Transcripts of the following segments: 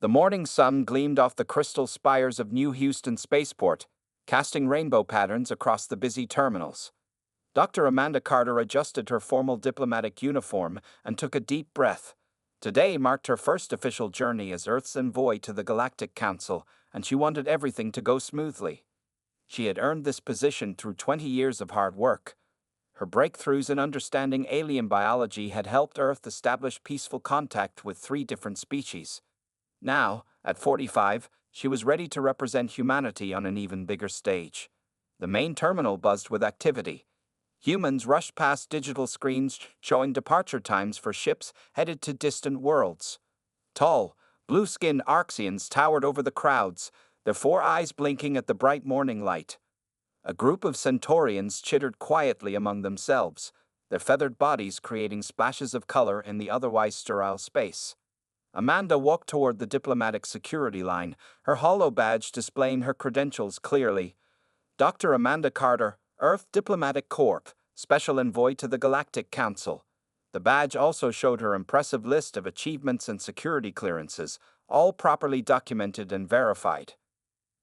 The morning sun gleamed off the crystal spires of New Houston Spaceport, casting rainbow patterns across the busy terminals. Dr. Amanda Carter adjusted her formal diplomatic uniform and took a deep breath. Today marked her first official journey as Earth's envoy to the Galactic Council, and she wanted everything to go smoothly. She had earned this position through 20 years of hard work. Her breakthroughs in understanding alien biology had helped Earth establish peaceful contact with 3 different species. Now, at 45, she was ready to represent humanity on an even bigger stage. The main terminal buzzed with activity. Humans rushed past digital screens showing departure times for ships headed to distant worlds. Tall, blue-skinned Arxians towered over the crowds, their 4 eyes blinking at the bright morning light. A group of Centaurians chittered quietly among themselves, their feathered bodies creating splashes of color in the otherwise sterile space. Amanda walked toward the diplomatic security line, her holo badge displaying her credentials clearly. Dr. Amanda Carter, Earth Diplomatic Corps, Special Envoy to the Galactic Council. The badge also showed her impressive list of achievements and security clearances, all properly documented and verified.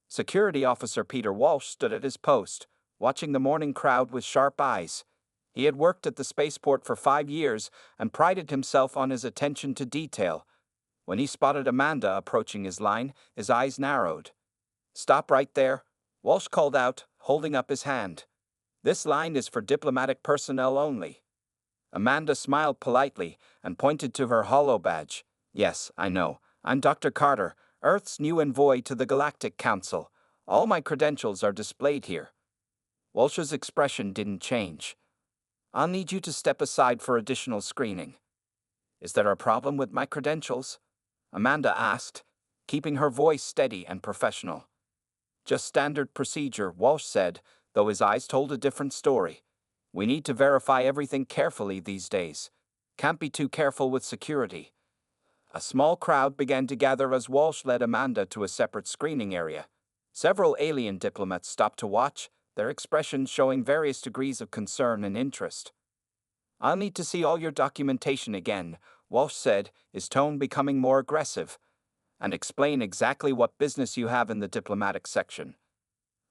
Security Officer Peter Walsh stood at his post, watching the morning crowd with sharp eyes. He had worked at the spaceport for 5 years and prided himself on his attention to detail. When he spotted Amanda approaching his line, his eyes narrowed. "Stop right there," Walsh called out, holding up his hand. "This line is for diplomatic personnel only." Amanda smiled politely and pointed to her holo badge. "Yes, I know. I'm Dr. Carter, Earth's new envoy to the Galactic Council. All my credentials are displayed here." Walsh's expression didn't change. "I'll need you to step aside for additional screening." "Is there a problem with my credentials?" Amanda asked, keeping her voice steady and professional. "Just standard procedure," Walsh said, though his eyes told a different story. "We need to verify everything carefully these days. Can't be too careful with security." A small crowd began to gather as Walsh led Amanda to a separate screening area. Several alien diplomats stopped to watch, their expressions showing various degrees of concern and interest. "I'll need to see all your documentation again," Walsh said, his tone becoming more aggressive, "and explain exactly what business you have in the diplomatic section."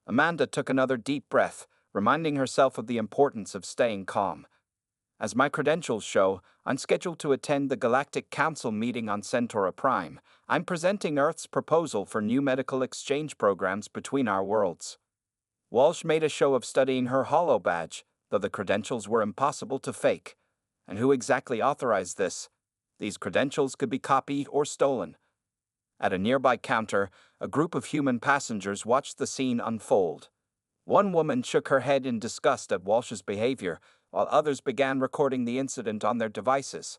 Amanda took another deep breath, reminding herself of the importance of staying calm. "As my credentials show, I'm scheduled to attend the Galactic Council meeting on Centaura Prime. I'm presenting Earth's proposal for new medical exchange programs between our worlds." Walsh made a show of studying her holo badge, though the credentials were impossible to fake. And who exactly authorized this? These credentials could be copied or stolen. At a nearby counter, a group of human passengers watched the scene unfold. One woman shook her head in disgust at Walsh's behavior, while others began recording the incident on their devices.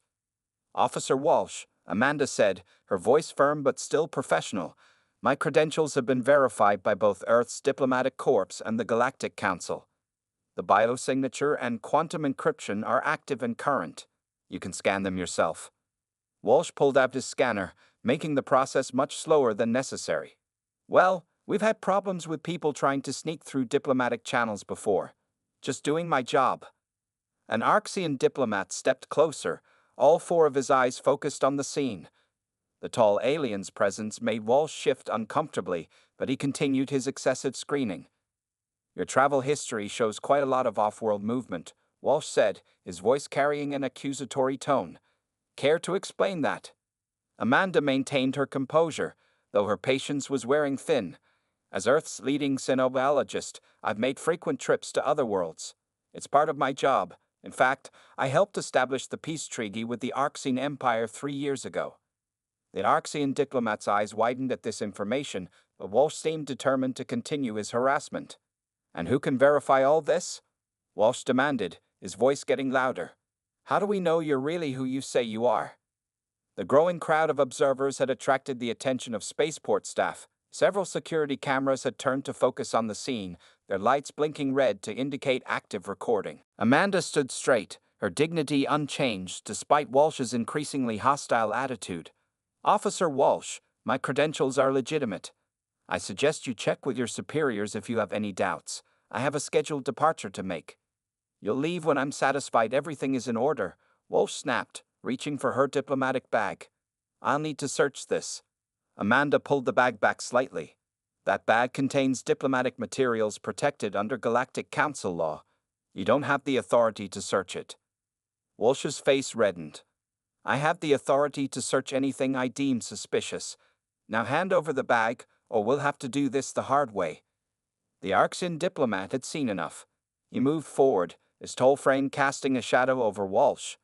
"Officer Walsh," Amanda said, her voice firm but still professional, "my credentials have been verified by both Earth's Diplomatic Corps and the Galactic Council. The biosignature and quantum encryption are active and current. You can scan them yourself." Walsh pulled out his scanner, making the process much slower than necessary. "Well, we've had problems with people trying to sneak through diplomatic channels before. Just doing my job." An Arxian diplomat stepped closer, all 4 of his eyes focused on the scene. The tall alien's presence made Walsh shift uncomfortably, but he continued his excessive screening. "Your travel history shows quite a lot of off-world movement," Walsh said, his voice carrying an accusatory tone. "Care to explain that?" Amanda maintained her composure, though her patience was wearing thin. "As Earth's leading xenobiologist, I've made frequent trips to other worlds. It's part of my job. In fact, I helped establish the peace treaty with the Arxian Empire 3 years ago." The Arxian diplomat's eyes widened at this information, but Walsh seemed determined to continue his harassment. "And who can verify all this?" Walsh demanded, his voice getting louder. "How do we know you're really who you say you are?" The growing crowd of observers had attracted the attention of spaceport staff. Several security cameras had turned to focus on the scene, their lights blinking red to indicate active recording. Amanda stood straight, her dignity unchanged despite Walsh's increasingly hostile attitude. "Officer Walsh, my credentials are legitimate. I suggest you check with your superiors if you have any doubts. I have a scheduled departure to make." "You'll leave when I'm satisfied everything is in order," Walsh snapped, reaching for her diplomatic bag. "I'll need to search this." Amanda pulled the bag back slightly. That bag contains diplomatic materials protected under Galactic Council law. You don't have the authority to search it. Walsh's face reddened. I have the authority to search anything I deem suspicious. Now hand over the bag, or we'll have to do this the hard way. The Arxian diplomat had seen enough. He moved forward, his tall frame casting a shadow over Walsh.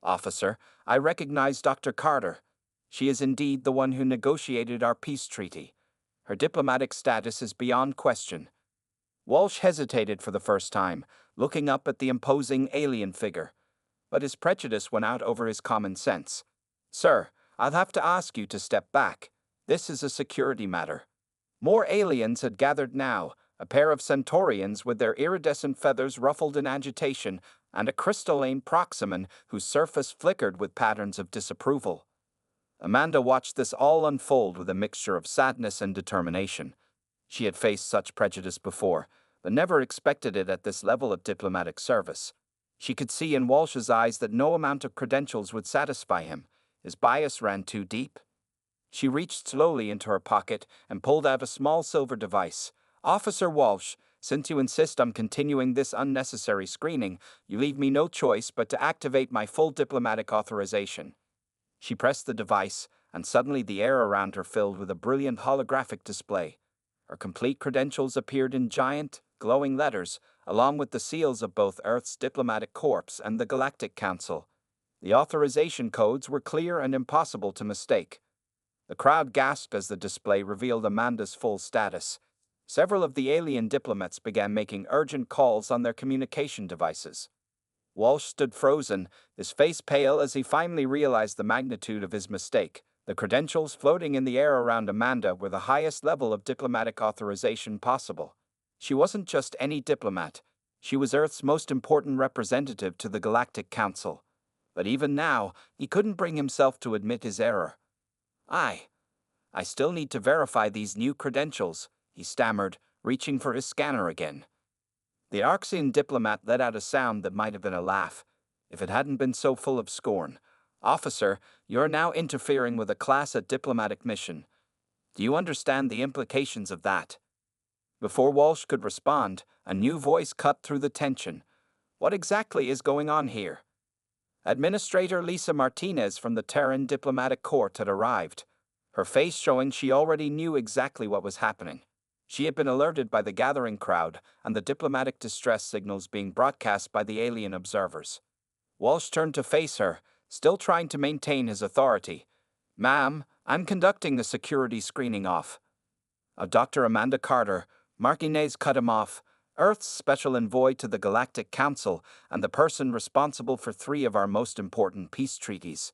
Officer, I recognize Dr. Carter. She is indeed the one who negotiated our peace treaty. Her diplomatic status is beyond question. Walsh hesitated for the first time, looking up at the imposing alien figure. But his prejudice went out over his common sense. Sir, I'll have to ask you to step back. This is a security matter. More aliens had gathered now, a pair of Centaurians with their iridescent feathers ruffled in agitation, and a crystalline Proximan whose surface flickered with patterns of disapproval. Amanda watched this all unfold with a mixture of sadness and determination. She had faced such prejudice before, but never expected it at this level of diplomatic service. She could see in Walsh's eyes that no amount of credentials would satisfy him. His bias ran too deep. She reached slowly into her pocket and pulled out a small silver device. Officer Walsh, since you insist on continuing this unnecessary screening, you leave me no choice but to activate my full diplomatic authorization. She pressed the device, and suddenly the air around her filled with a brilliant holographic display. Her complete credentials appeared in giant, glowing letters, along with the seals of both Earth's diplomatic corps and the Galactic Council. The authorization codes were clear and impossible to mistake. The crowd gasped as the display revealed Amanda's full status. Several of the alien diplomats began making urgent calls on their communication devices. Walsh stood frozen, his face pale as he finally realized the magnitude of his mistake. The credentials floating in the air around Amanda were the highest level of diplomatic authorization possible. She wasn't just any diplomat. She was Earth's most important representative to the Galactic Council. But even now, he couldn't bring himself to admit his error. I still need to verify these new credentials, he stammered, reaching for his scanner again. The Arxian diplomat let out a sound that might have been a laugh, if it hadn't been so full of scorn. Officer, you're now interfering with a Class A diplomatic mission. Do you understand the implications of that? Before Walsh could respond, a new voice cut through the tension. What exactly is going on here? Administrator Lisa Martinez from the Terran Diplomatic Court had arrived, her face showing she already knew exactly what was happening. She had been alerted by the gathering crowd and the diplomatic distress signals being broadcast by the alien observers. Walsh turned to face her, still trying to maintain his authority. Ma'am, I'm conducting the security screening off. Dr. Amanda Carter, Martinez cut him off, Earth's special envoy to the Galactic Council and the person responsible for 3 of our most important peace treaties.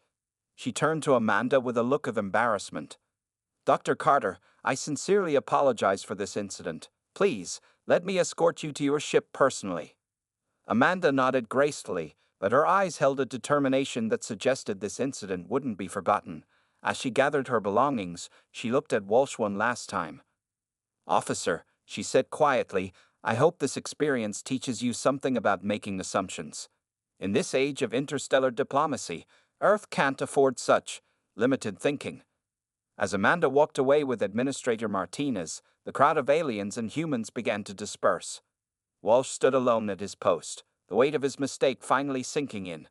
She turned to Amanda with a look of embarrassment. Dr. Carter, I sincerely apologize for this incident. Please, let me escort you to your ship personally. Amanda nodded gracefully, but her eyes held a determination that suggested this incident wouldn't be forgotten. As she gathered her belongings, she looked at Walsh one last time. Officer, she said quietly, I hope this experience teaches you something about making assumptions. In this age of interstellar diplomacy, Earth can't afford such limited thinking. As Amanda walked away with Administrator Martinez, the crowd of aliens and humans began to disperse. Walsh stood alone at his post, the weight of his mistake finally sinking in.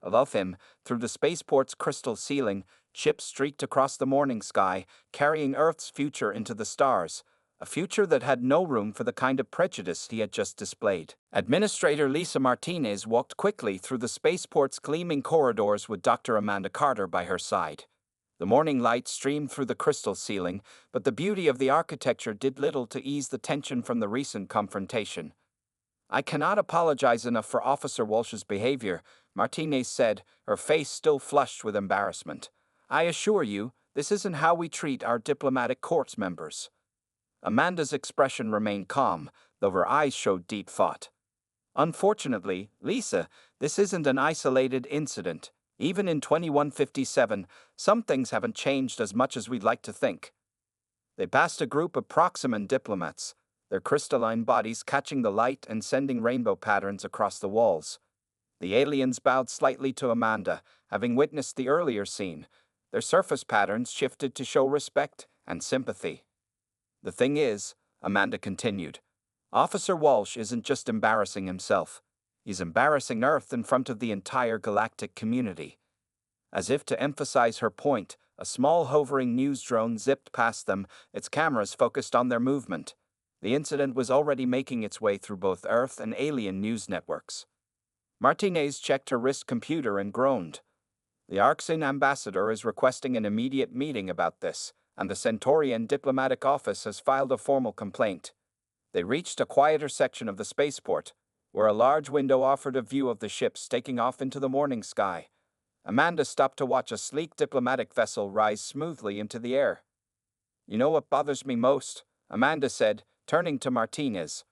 Above him, through the spaceport's crystal ceiling, ships streaked across the morning sky, carrying Earth's future into the stars, a future that had no room for the kind of prejudice he had just displayed. Administrator Lisa Martinez walked quickly through the spaceport's gleaming corridors with Dr. Amanda Carter by her side. The morning light streamed through the crystal ceiling, but the beauty of the architecture did little to ease the tension from the recent confrontation. I cannot apologize enough for Officer Walsh's behavior, Martinez said, her face still flushed with embarrassment. I assure you, this isn't how we treat our diplomatic corps members. Amanda's expression remained calm, though her eyes showed deep thought. Unfortunately, Lisa, this isn't an isolated incident. Even in 2157, some things haven't changed as much as we'd like to think. They passed a group of Proximan diplomats, their crystalline bodies catching the light and sending rainbow patterns across the walls. The aliens bowed slightly to Amanda, having witnessed the earlier scene, Their surface patterns shifted to show respect and sympathy. The thing is, Amanda continued, Officer Walsh isn't just embarrassing himself. He's embarrassing Earth in front of the entire galactic community. As if to emphasize her point, a small hovering news drone zipped past them, its cameras focused on their movement. The incident was already making its way through both Earth and alien news networks. Martinez checked her wrist computer and groaned. The Arxin ambassador is requesting an immediate meeting about this, and the Centaurian diplomatic office has filed a formal complaint. They reached a quieter section of the spaceport, where a large window offered a view of the ships taking off into the morning sky. Amanda stopped to watch a sleek diplomatic vessel rise smoothly into the air. You know what bothers me most? Amanda said, turning to Martinez.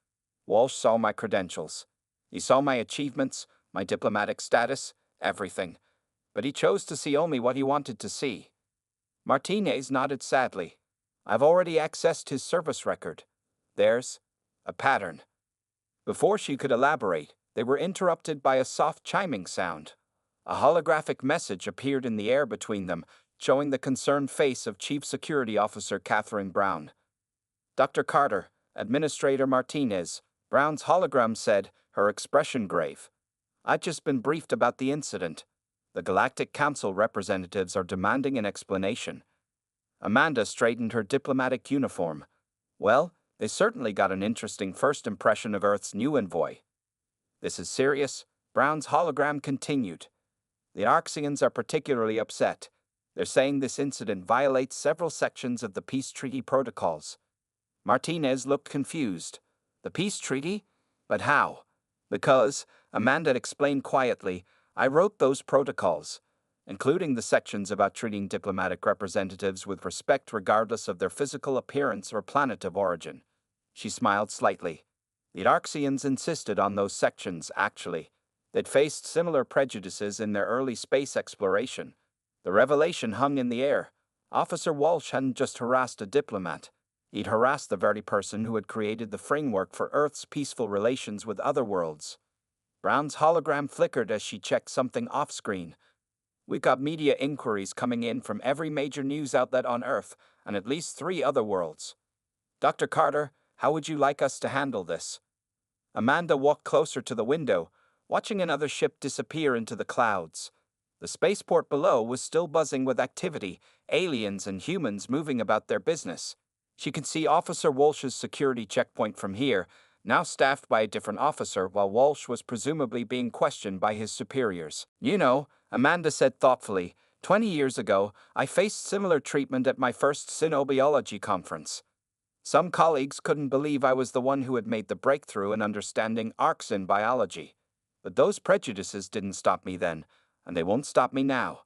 Walsh saw my credentials. He saw my achievements, my diplomatic status, everything. But he chose to see only what he wanted to see. Martinez nodded sadly. I've already accessed his service record. There's a pattern. Before she could elaborate, they were interrupted by a soft chiming sound. A holographic message appeared in the air between them, showing the concerned face of Chief Security Officer Catherine Brown. Dr. Carter, Administrator Martinez, Brown's hologram said, her expression grave. I've just been briefed about the incident. The Galactic Council representatives are demanding an explanation. Amanda straightened her diplomatic uniform. Well, they certainly got an interesting first impression of Earth's new envoy. This is serious, Brown's hologram continued. The Arxians are particularly upset. They're saying this incident violates several sections of the peace treaty protocols. Martinez looked confused. The peace treaty? But how? Because, Amanda explained quietly, I wrote those protocols, including the sections about treating diplomatic representatives with respect regardless of their physical appearance or planet of origin. She smiled slightly. The Arxians insisted on those sections, actually. They'd faced similar prejudices in their early space exploration. The revelation hung in the air. Officer Walsh hadn't just harassed a diplomat. He'd harassed the very person who had created the framework for Earth's peaceful relations with other worlds. Brown's hologram flickered as she checked something off-screen. We've got media inquiries coming in from every major news outlet on Earth and at least 3 other worlds. Dr. Carter, how would you like us to handle this? Amanda walked closer to the window, watching another ship disappear into the clouds. The spaceport below was still buzzing with activity, aliens and humans moving about their business. She could see Officer Walsh's security checkpoint from here, now staffed by a different officer while Walsh was presumably being questioned by his superiors. You know, Amanda said thoughtfully, 20 years ago, I faced similar treatment at my first Synobiology conference. Some colleagues couldn't believe I was the one who had made the breakthrough in understanding Arxin biology. But those prejudices didn't stop me then, and they won't stop me now.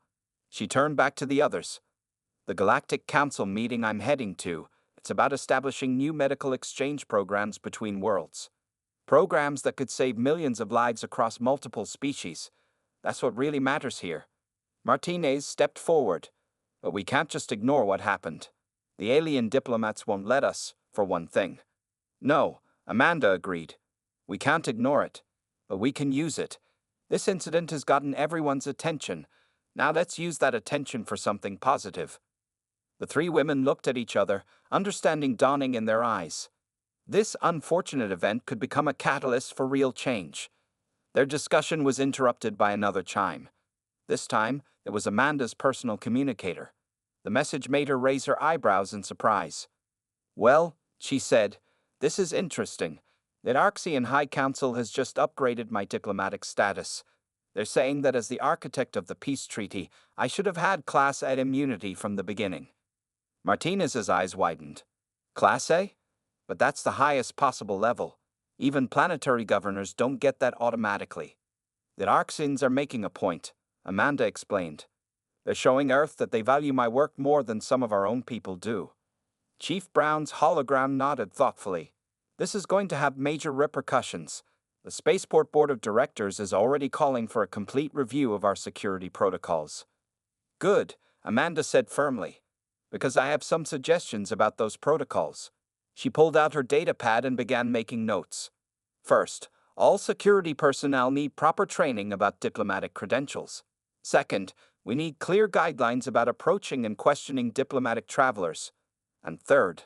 She turned back to the others. The Galactic Council meeting I'm heading to, it's about establishing new medical exchange programs between worlds. Programs that could save millions of lives across multiple species. That's what really matters here. Martinez stepped forward. But we can't just ignore what happened. The alien diplomats won't let us, for one thing. No, Amanda agreed. We can't ignore it, but we can use it. This incident has gotten everyone's attention. Now let's use that attention for something positive. The 3 women looked at each other, understanding dawning in their eyes. This unfortunate event could become a catalyst for real change. Their discussion was interrupted by another chime. This time, it was Amanda's personal communicator. The message made her raise her eyebrows in surprise. Well, she said, this is interesting. The Arxian High Council has just upgraded my diplomatic status. They're saying that as the architect of the peace treaty, I should have had Class A immunity from the beginning. Martinez's eyes widened. Class A? But that's the highest possible level. Even planetary governors don't get that automatically. The Arxians are making a point, Amanda explained. They're showing Earth that they value my work more than some of our own people do. Chief Brown's hologram nodded thoughtfully. This is going to have major repercussions. The Spaceport Board of Directors is already calling for a complete review of our security protocols. Good, Amanda said firmly. Because I have some suggestions about those protocols. She pulled out her data pad and began making notes. First, all security personnel need proper training about diplomatic credentials. Second, We need clear guidelines about approaching and questioning diplomatic travelers. And third,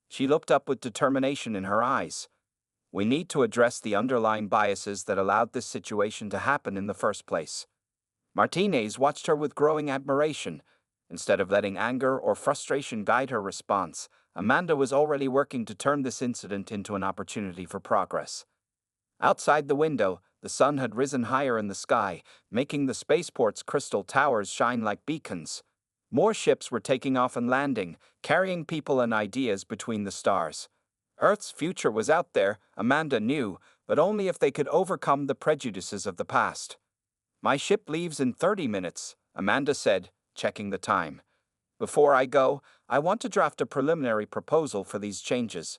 she looked up with determination in her eyes. We need to address the underlying biases that allowed this situation to happen in the first place. Martinez watched her with growing admiration. Instead of letting anger or frustration guide her response, Amanda was already working to turn this incident into an opportunity for progress. Outside the window, the sun had risen higher in the sky, making the spaceport's crystal towers shine like beacons. More ships were taking off and landing, carrying people and ideas between the stars. Earth's future was out there, Amanda knew, but only if they could overcome the prejudices of the past. My ship leaves in 30 minutes, Amanda said, checking the time. Before I go, I want to draft a preliminary proposal for these changes.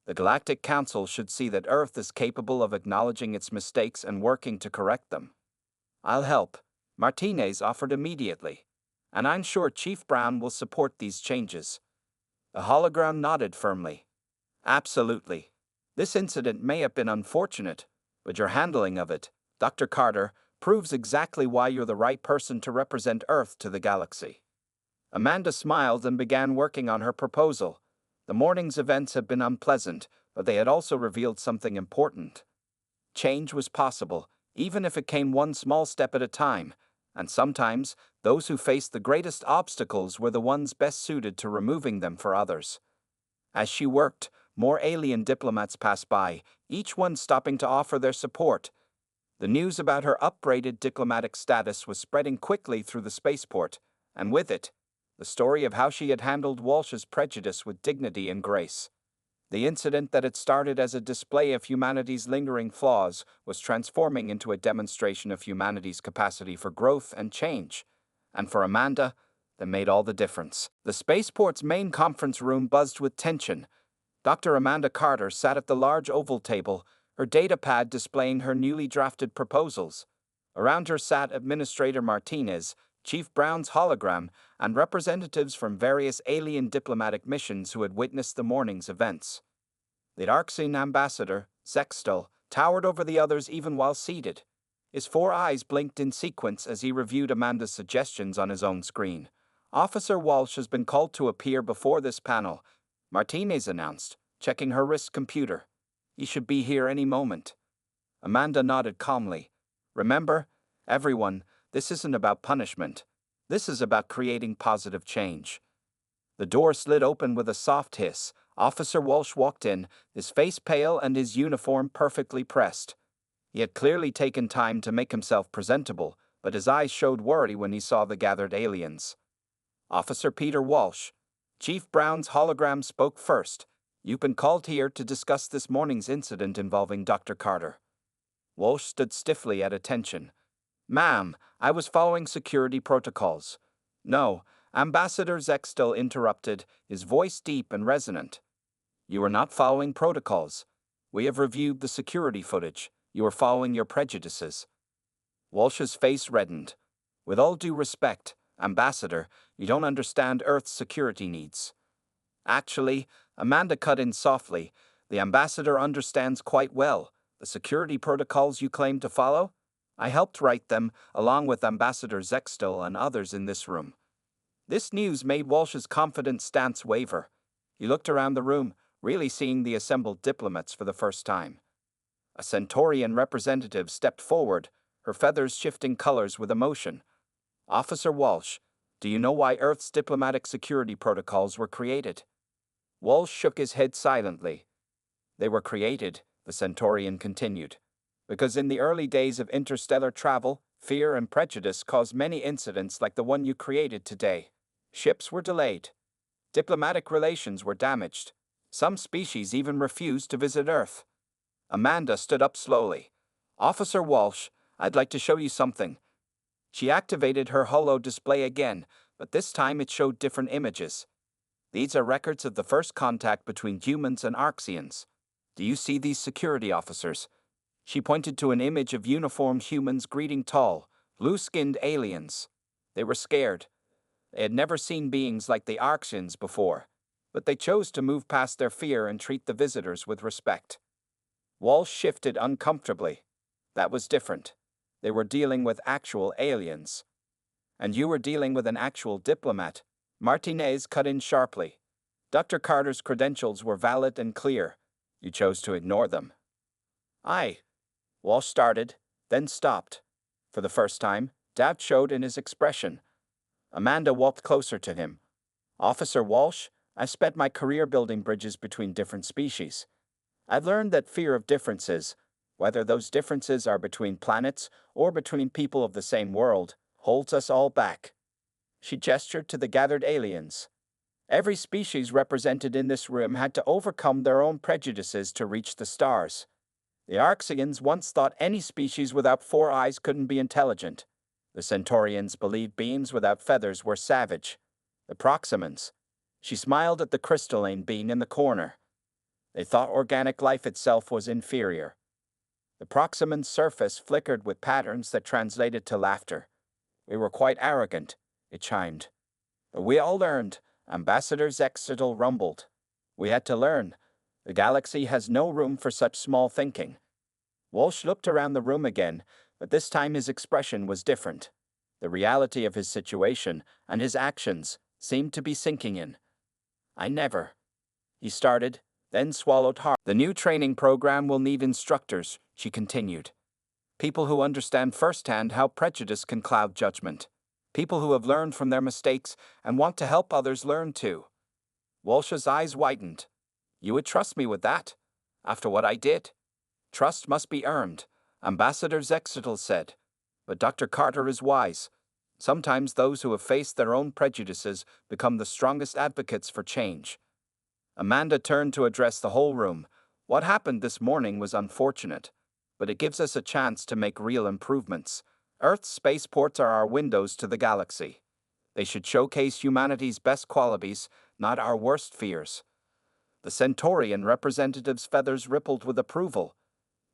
The Galactic Council should see that Earth is capable of acknowledging its mistakes and working to correct them. I'll help, Martinez offered immediately. And I'm sure Chief Brown will support these changes. The hologram nodded firmly. Absolutely. This incident may have been unfortunate, but your handling of it, Dr. Carter, proves exactly why you're the right person to represent Earth to the galaxy. Amanda smiled and began working on her proposal. The morning's events had been unpleasant, but they had also revealed something important. Change was possible, even if it came one small step at a time, and sometimes those who faced the greatest obstacles were the ones best suited to removing them for others. As she worked, more alien diplomats passed by, each one stopping to offer their support. The news about her upgraded diplomatic status was spreading quickly through the spaceport, and with it, the story of how she had handled Walsh's prejudice with dignity and grace. The incident that had started as a display of humanity's lingering flaws was transforming into a demonstration of humanity's capacity for growth and change. And for Amanda, that made all the difference. The spaceport's main conference room buzzed with tension. Dr. Amanda Carter sat at the large oval table, her data pad displaying her newly drafted proposals. Around her sat Administrator Martinez, Chief Brown's hologram, and representatives from various alien diplomatic missions who had witnessed the morning's events. The Arxian ambassador, Zextel, towered over the others even while seated. His 4 eyes blinked in sequence as he reviewed Amanda's suggestions on his own screen. Officer Walsh has been called to appear before this panel, Martinez announced, checking her wrist computer. He should be here any moment. Amanda nodded calmly. Remember, everyone, this isn't about punishment. This is about creating positive change. The door slid open with a soft hiss. Officer Walsh walked in, his face pale and his uniform perfectly pressed. He had clearly taken time to make himself presentable, but his eyes showed worry when he saw the gathered aliens. Officer Peter Walsh, Chief Brown's hologram, spoke first. You've been called here to discuss this morning's incident involving Dr. Carter. Walsh stood stiffly at attention. Ma'am, I was following security protocols. No, Ambassador Zextel interrupted, his voice deep and resonant. You are not following protocols. We have reviewed the security footage. You are following your prejudices. Walsh's face reddened. With all due respect, Ambassador, you don't understand Earth's security needs. Actually, Amanda cut in softly, the Ambassador understands quite well the security protocols you claim to follow. I helped write them, along with Ambassador Zextel and others in this room. This news made Walsh's confident stance waver. He looked around the room, really seeing the assembled diplomats for the first time. A Centaurian representative stepped forward, her feathers shifting colors with emotion. Officer Walsh, do you know why Earth's diplomatic security protocols were created? Walsh shook his head silently. They were created, the Centaurian continued, because in the early days of interstellar travel, fear and prejudice caused many incidents like the one you created today. Ships were delayed. Diplomatic relations were damaged. Some species even refused to visit Earth. Amanda stood up slowly. Officer Walsh, I'd like to show you something. She activated her holo display again, but this time it showed different images. These are records of the first contact between humans and Arxians. Do you see these security officers? She pointed to an image of uniformed humans greeting tall, blue-skinned aliens. They were scared. They had never seen beings like the Arxians before, but they chose to move past their fear and treat the visitors with respect. Walsh shifted uncomfortably. That was different. They were dealing with actual aliens. And you were dealing with an actual diplomat. Martinez cut in sharply. Dr. Carter's credentials were valid and clear. You chose to ignore them. Walsh started, then stopped. For the first time, doubt showed in his expression. Amanda walked closer to him. Officer Walsh, I've spent my career building bridges between different species. I've learned that fear of differences, whether those differences are between planets or between people of the same world, holds us all back. She gestured to the gathered aliens. Every species represented in this room had to overcome their own prejudices to reach the stars. The Arxians once thought any species without 4 eyes couldn't be intelligent. The Centaurians believed beings without feathers were savage. The Proximans. She smiled at the crystalline being in the corner. They thought organic life itself was inferior. The Proximan's surface flickered with patterns that translated to laughter. We were quite arrogant, it chimed. But we all learned, Ambassador Zextitl rumbled. We had to learn. The galaxy has no room for such small thinking. Walsh looked around the room again, but this time his expression was different. The reality of his situation and his actions seemed to be sinking in. He started, then swallowed hard. The new training program will need instructors, she continued. People who understand firsthand how prejudice can cloud judgment. People who have learned from their mistakes and want to help others learn too. Walsh's eyes widened. You would trust me with that? After what I did? Trust must be earned, Ambassador Zextitl said. But Dr. Carter is wise. Sometimes those who have faced their own prejudices become the strongest advocates for change. Amanda turned to address the whole room. What happened this morning was unfortunate, but it gives us a chance to make real improvements. Earth's spaceports are our windows to the galaxy. They should showcase humanity's best qualities, not our worst fears. The Centaurian representative's feathers rippled with approval.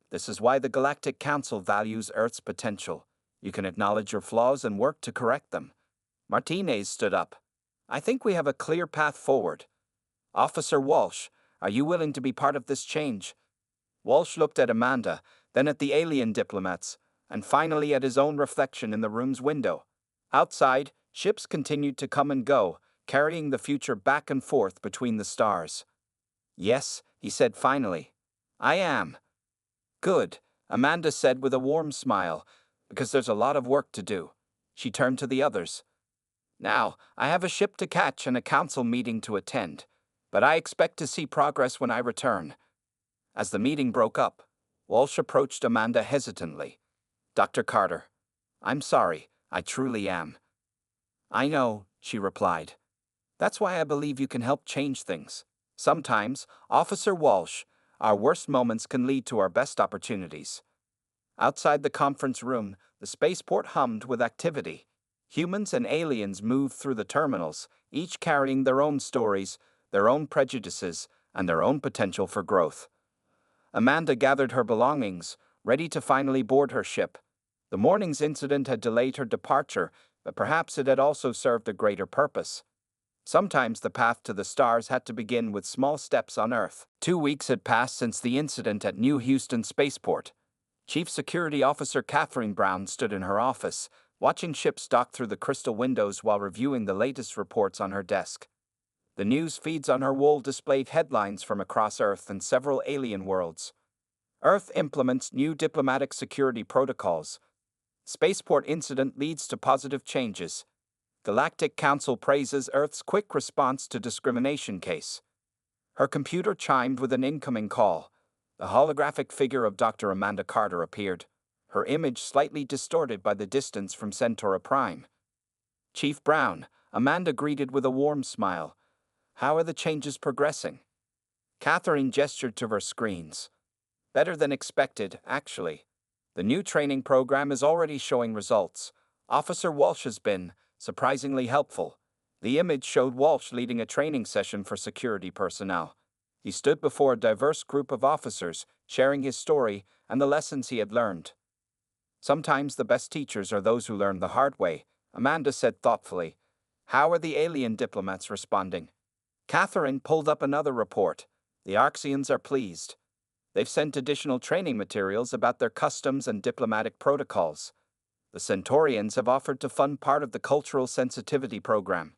This is why the Galactic Council values Earth's potential. You can acknowledge your flaws and work to correct them. Martinez stood up. I think we have a clear path forward. Officer Walsh, are you willing to be part of this change? Walsh looked at Amanda, then at the alien diplomats, and finally at his own reflection in the room's window. Outside, ships continued to come and go, carrying the future back and forth between the stars. Yes, he said finally. I am. Good, Amanda said with a warm smile, because there's a lot of work to do. She turned to the others. Now, I have a ship to catch and a council meeting to attend, but I expect to see progress when I return. As the meeting broke up, Walsh approached Amanda hesitantly. Dr. Carter, I'm sorry, I truly am. I know, she replied. That's why I believe you can help change things. Sometimes, Officer Walsh, our worst moments can lead to our best opportunities. Outside the conference room, the spaceport hummed with activity. Humans and aliens moved through the terminals, each carrying their own stories, their own prejudices, and their own potential for growth. Amanda gathered her belongings, ready to finally board her ship. The morning's incident had delayed her departure, but perhaps it had also served a greater purpose. Sometimes the path to the stars had to begin with small steps on Earth. 2 weeks had passed since the incident at New Houston Spaceport. Chief Security Officer Catherine Brown stood in her office, watching ships dock through the crystal windows while reviewing the latest reports on her desk. The news feeds on her wall displayed headlines from across Earth and several alien worlds. Earth implements new diplomatic security protocols. Spaceport incident leads to positive changes. Galactic Council praises Earth's quick response to discrimination case. Her computer chimed with an incoming call. The holographic figure of Dr. Amanda Carter appeared, her image slightly distorted by the distance from Centauri Prime. Chief Brown, Amanda greeted with a warm smile. How are the changes progressing? Catherine gestured to her screens. Better than expected, actually. The new training program is already showing results. Officer Walsh has been surprisingly helpful. The image showed Walsh leading a training session for security personnel. He stood before a diverse group of officers, sharing his story and the lessons he had learned. Sometimes the best teachers are those who learn the hard way, Amanda said thoughtfully. How are the alien diplomats responding? Catherine pulled up another report. The Arxians are pleased. They've sent additional training materials about their customs and diplomatic protocols. The The Centaurians have offered to fund part of the cultural sensitivity program.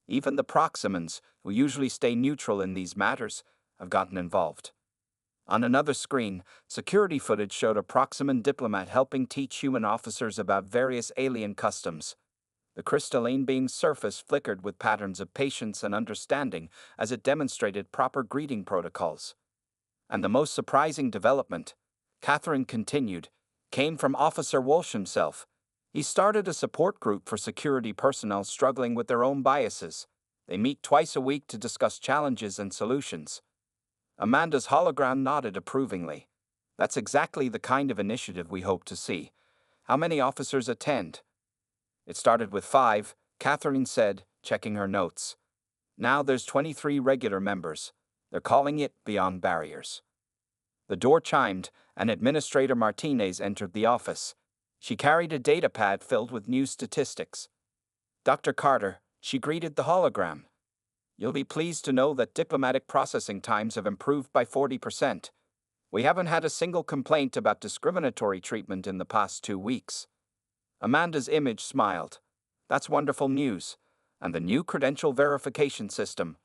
Even the Proximans, who usually stay neutral in these matters, have gotten involved. On another screen, security footage showed a Proximan diplomat helping teach human officers about various alien customs. The crystalline being's surface flickered with patterns of patience and understanding as it demonstrated proper greeting protocols. And the most surprising development, Catherine continued, came from Officer Walsh himself. He started a support group for security personnel struggling with their own biases. They meet twice a week to discuss challenges and solutions. Amanda's hologram nodded approvingly. That's exactly the kind of initiative we hope to see. How many officers attend? It started with 5, Catherine said, checking her notes. Now there's 23 regular members. They're calling it Beyond Barriers. The door chimed, and Administrator Martinez entered the office. She carried a datapad filled with new statistics. Dr. Carter, she greeted the hologram. You'll be pleased to know that diplomatic processing times have improved by 40%. We haven't had a single complaint about discriminatory treatment in the past 2 weeks. Amanda's image smiled. That's wonderful news. And the new credential verification system?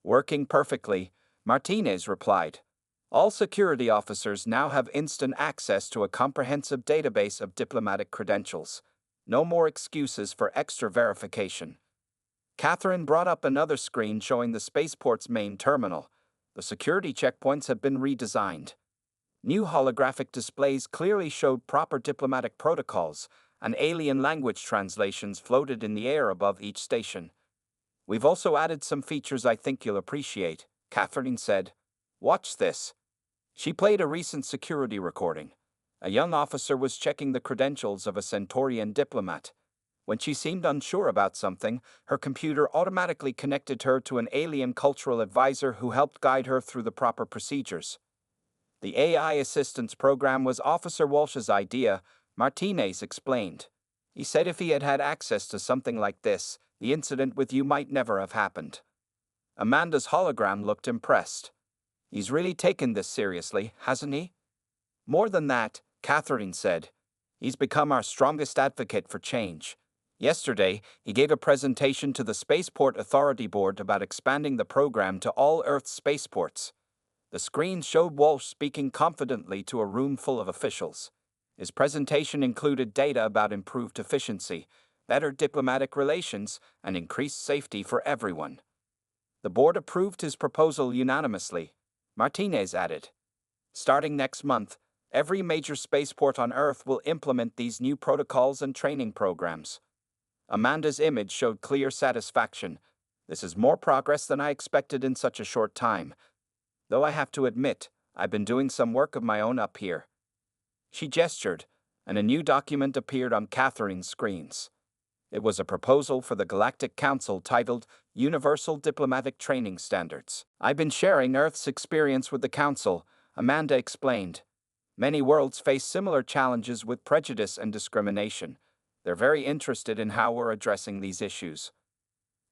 Working perfectly, Martinez replied. All security officers now have instant access to a comprehensive database of diplomatic credentials. No more excuses for extra verification. Catherine brought up another screen showing the spaceport's main terminal. The security checkpoints have been redesigned. New holographic displays clearly showed proper diplomatic protocols, and alien language translations floated in the air above each station. We've also added some features I think you'll appreciate, Catherine said. Watch this. She played a recent security recording. A young officer was checking the credentials of a Centaurian diplomat. When she seemed unsure about something, her computer automatically connected her to an alien cultural advisor who helped guide her through the proper procedures. The AI assistance program was Officer Walsh's idea, Martinez explained. He said if he had had access to something like this, the incident with you might never have happened. Amanda's hologram looked impressed. He's really taken this seriously, hasn't he? More than that, Catherine said. He's become our strongest advocate for change. Yesterday, he gave a presentation to the Spaceport Authority Board about expanding the program to all Earth spaceports. The screen showed Walsh speaking confidently to a room full of officials. His presentation included data about improved efficiency, better diplomatic relations, and increased safety for everyone. The board approved his proposal unanimously, Martinez added. Starting next month, every major spaceport on Earth will implement these new protocols and training programs. Amanda's image showed clear satisfaction. This is more progress than I expected in such a short time. Though I have to admit, I've been doing some work of my own up here. She gestured, and a new document appeared on Catherine's screens. It was a proposal for the Galactic Council titled Universal Diplomatic Training Standards. I've been sharing Earth's experience with the Council, Amanda explained. Many worlds face similar challenges with prejudice and discrimination. They're very interested in how we're addressing these issues.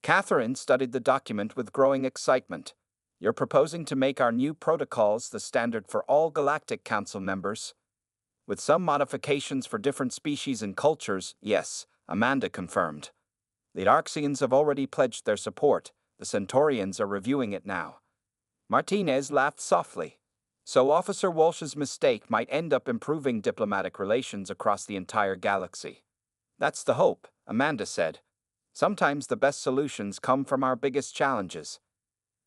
Catherine studied the document with growing excitement. You're proposing to make our new protocols the standard for all Galactic Council members? With some modifications for different species and cultures, yes, Amanda confirmed. The Arxians have already pledged their support. The Centaurians are reviewing it now. Martinez laughed softly. So Officer Walsh's mistake might end up improving diplomatic relations across the entire galaxy. That's the hope, Amanda said. Sometimes the best solutions come from our biggest challenges.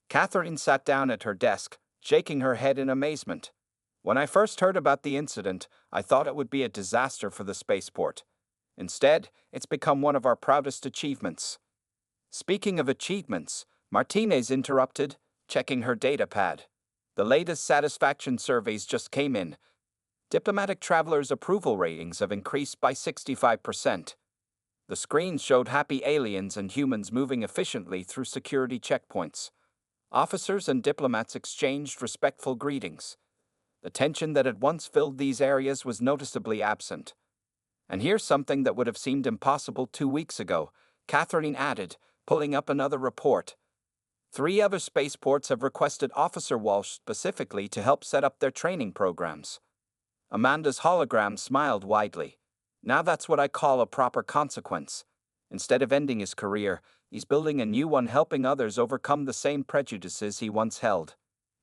Catherine sat down at her desk, shaking her head in amazement. When I first heard about the incident, I thought it would be a disaster for the spaceport. Instead, it's become one of our proudest achievements. Speaking of achievements, Martinez interrupted, checking her datapad. The latest satisfaction surveys just came in. Diplomatic travelers' approval ratings have increased by 65%. The screens showed happy aliens and humans moving efficiently through security checkpoints. Officers and diplomats exchanged respectful greetings. The tension that had once filled these areas was noticeably absent. And here's something that would have seemed impossible 2 weeks ago, Catherine added, pulling up another report. 3 other spaceports have requested Officer Walsh specifically to help set up their training programs. Amanda's hologram smiled widely. Now that's what I call a proper consequence. Instead of ending his career, he's building a new one, helping others overcome the same prejudices he once held.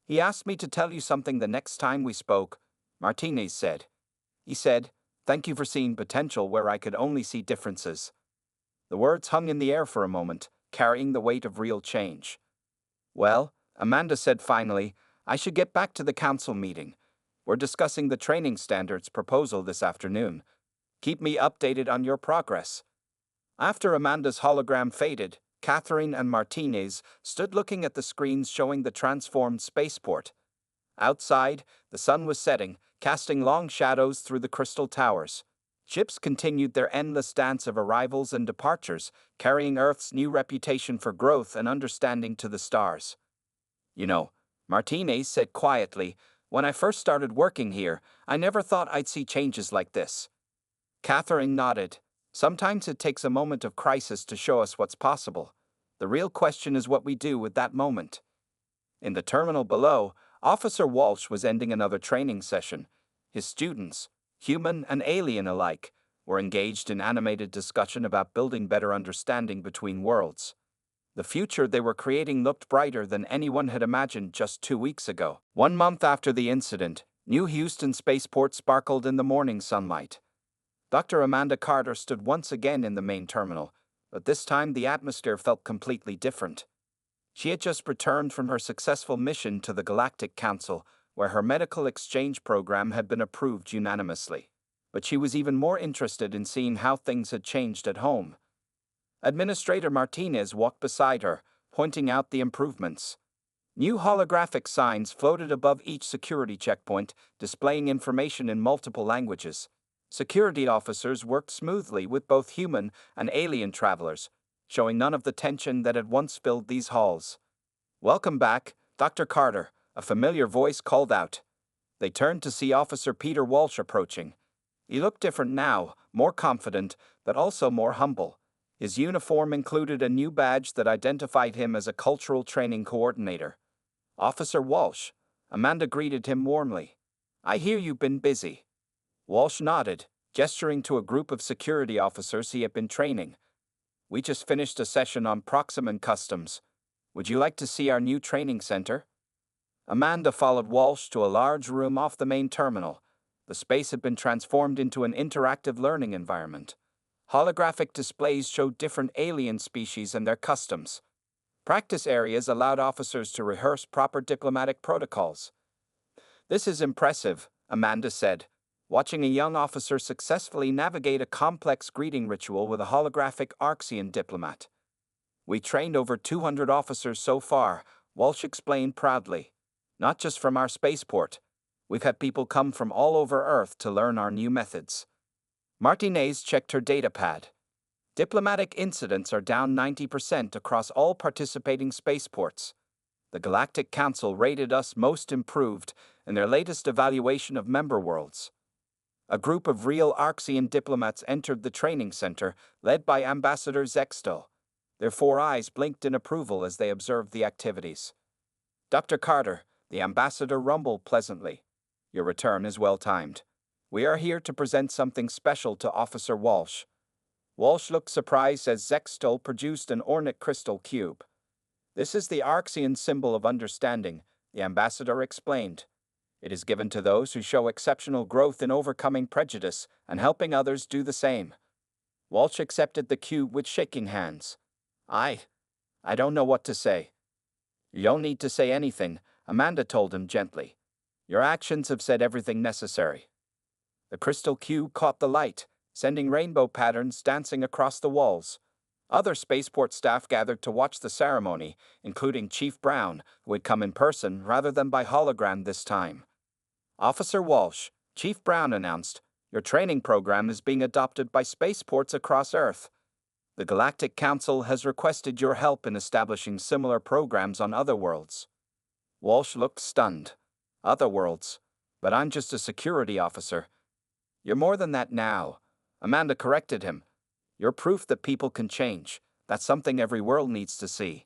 He asked me to tell you something the next time we spoke, Martinez said. He said, "Thank you for seeing potential where I could only see differences." The words hung in the air for a moment, carrying the weight of real change. "Well," Amanda said finally, "I should get back to the council meeting. We're discussing the training standards proposal this afternoon. Keep me updated on your progress." After Amanda's hologram faded, Catherine and Martinez stood looking at the screens showing the transformed spaceport. Outside, the sun was setting, casting long shadows through the crystal towers. Ships continued their endless dance of arrivals and departures, carrying Earth's new reputation for growth and understanding to the stars. "You know," Martinez said quietly, "when I first started working here, I never thought I'd see changes like this." Catherine nodded. "Sometimes it takes a moment of crisis to show us what's possible. The real question is what we do with that moment." In the terminal below, Officer Walsh was ending another training session. His students, human and alien alike, were engaged in animated discussion about building better understanding between worlds. The future they were creating looked brighter than anyone had imagined just 2 weeks ago. 1 month after the incident, New Houston Spaceport sparkled in the morning sunlight. Dr. Amanda Carter stood once again in the main terminal, but this time the atmosphere felt completely different. She had just returned from her successful mission to the Galactic Council, where her medical exchange program had been approved unanimously. But she was even more interested in seeing how things had changed at home. Administrator Martinez walked beside her, pointing out the improvements. New holographic signs floated above each security checkpoint, displaying information in multiple languages. Security officers worked smoothly with both human and alien travelers, showing none of the tension that had once filled these halls. "Welcome back, Dr. Carter," a familiar voice called out. They turned to see Officer Peter Walsh approaching. He looked different now, more confident, but also more humble. His uniform included a new badge that identified him as a cultural training coordinator. "Officer Walsh," Amanda greeted him warmly. "I hear you've been busy." Walsh nodded, gesturing to a group of security officers he had been training. "We just finished a session on Proximan Customs. Would you like to see our new training center?" Amanda followed Walsh to a large room off the main terminal. The space had been transformed into an interactive learning environment. Holographic displays showed different alien species and their customs. Practice areas allowed officers to rehearse proper diplomatic protocols. "This is impressive," Amanda said, watching a young officer successfully navigate a complex greeting ritual with a holographic Arxian diplomat. "We trained over 200 officers so far," Walsh explained proudly. "Not just from our spaceport. We've had people come from all over Earth to learn our new methods." Martinez checked her datapad. Diplomatic incidents are down 90% across all participating spaceports. The Galactic Council rated us most improved in their latest evaluation of member worlds. A group of real Arxian diplomats entered the training center, led by Ambassador Zextel. Their 4 eyes blinked in approval as they observed the activities. "Dr. Carter," the ambassador rumbled pleasantly, "your return is well timed. We are here to present something special to Officer Walsh." Walsh looked surprised as Zextel produced an ornate crystal cube. "This is the Arxian symbol of understanding," the ambassador explained. "It is given to those who show exceptional growth in overcoming prejudice and helping others do the same." Walsh accepted the cube with shaking hands. I don't know what to say." "You don't need to say anything," Amanda told him gently. "Your actions have said everything necessary." The crystal cube caught the light, sending rainbow patterns dancing across the walls. Other spaceport staff gathered to watch the ceremony, including Chief Brown, who had come in person rather than by hologram this time. "Officer Walsh," Chief Brown announced, "your training program is being adopted by spaceports across Earth. The Galactic Council has requested your help in establishing similar programs on other worlds." Walsh looked stunned. "Other worlds? But I'm just a security officer." "You're more than that now," Amanda corrected him. "You're proof that people can change. That's something every world needs to see."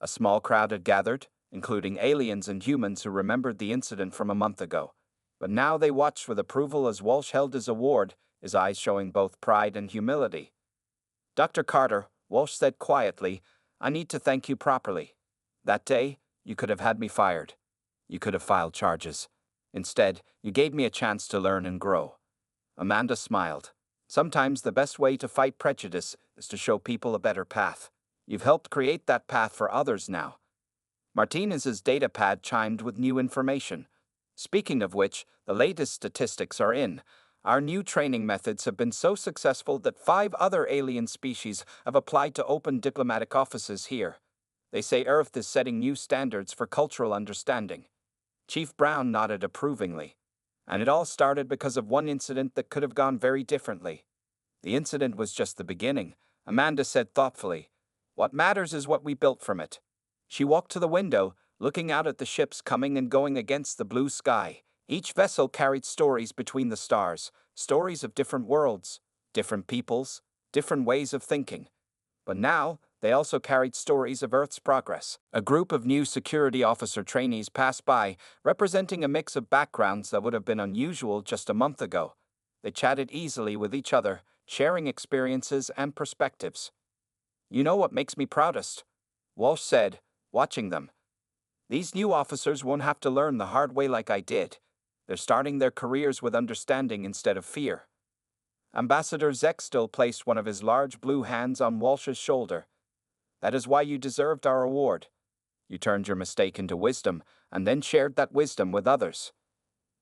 A small crowd had gathered, including aliens and humans who remembered the incident from a month ago. But now they watched with approval as Walsh held his award, his eyes showing both pride and humility. Dr. Carter, Walsh said quietly, I need to thank you properly. That day, you could have had me fired. You could have filed charges. Instead, you gave me a chance to learn and grow. Amanda smiled. Sometimes the best way to fight prejudice is to show people a better path. You've helped create that path for others now. Martinez's data pad chimed with new information. Speaking of which, the latest statistics are in. Our new training methods have been so successful that 5 other alien species have applied to open diplomatic offices here. They say Earth is setting new standards for cultural understanding. Chief Brown nodded approvingly. And it all started because of one incident that could have gone very differently. The incident was just the beginning, Amanda said thoughtfully. What matters is what we built from it. She walked to the window, looking out at the ships coming and going against the blue sky. Each vessel carried stories between the stars, stories of different worlds, different peoples, different ways of thinking. But now, they also carried stories of Earth's progress. A group of new security officer trainees passed by, representing a mix of backgrounds that would have been unusual just a month ago. They chatted easily with each other, sharing experiences and perspectives. You know what makes me proudest? Walsh said, watching them. These new officers won't have to learn the hard way like I did. They're starting their careers with understanding instead of fear. Ambassador Zextel placed one of his large blue hands on Walsh's shoulder. That is why you deserved our award. You turned your mistake into wisdom, and then shared that wisdom with others.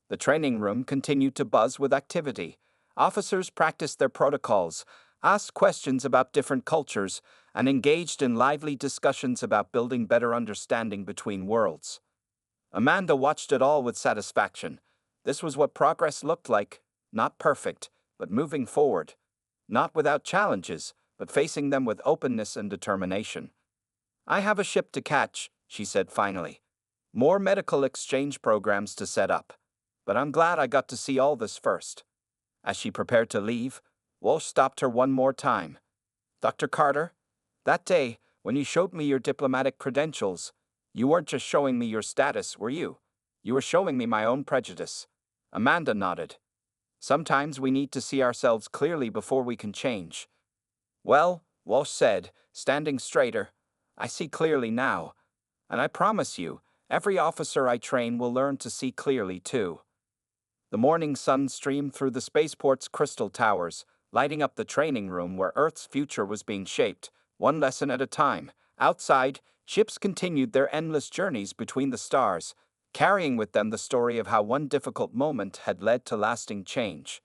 The training room continued to buzz with activity. Officers practiced their protocols, asked questions about different cultures, and engaged in lively discussions about building better understanding between worlds. Amanda watched it all with satisfaction. This was what progress looked like, not perfect, but moving forward. Not without challenges, but facing them with openness and determination. I have a ship to catch, she said finally. More medical exchange programs to set up. But I'm glad I got to see all this first. As she prepared to leave, Walsh stopped her one more time. Dr. Carter, that day, when you showed me your diplomatic credentials, you weren't just showing me your status, were you? You were showing me my own prejudice. Amanda nodded. Sometimes we need to see ourselves clearly before we can change. Well, Walsh said, standing straighter, I see clearly now. And I promise you, every officer I train will learn to see clearly too. The morning sun streamed through the spaceport's crystal towers, lighting up the training room where Earth's future was being shaped, one lesson at a time. Outside, ships continued their endless journeys between the stars, carrying with them the story of how one difficult moment had led to lasting change.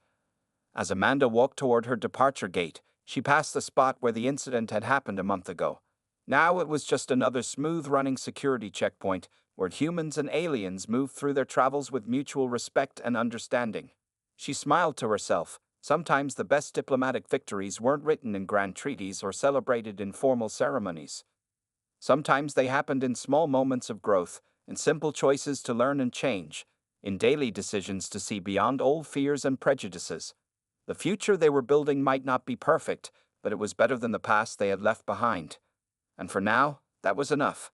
As Amanda walked toward her departure gate, she passed the spot where the incident had happened a month ago. Now it was just another smooth-running security checkpoint where humans and aliens moved through their travels with mutual respect and understanding. She smiled to herself. Sometimes the best diplomatic victories weren't written in grand treaties or celebrated in formal ceremonies. Sometimes they happened in small moments of growth, in simple choices to learn and change, in daily decisions to see beyond old fears and prejudices. The future they were building might not be perfect, but it was better than the past they had left behind. And for now, that was enough.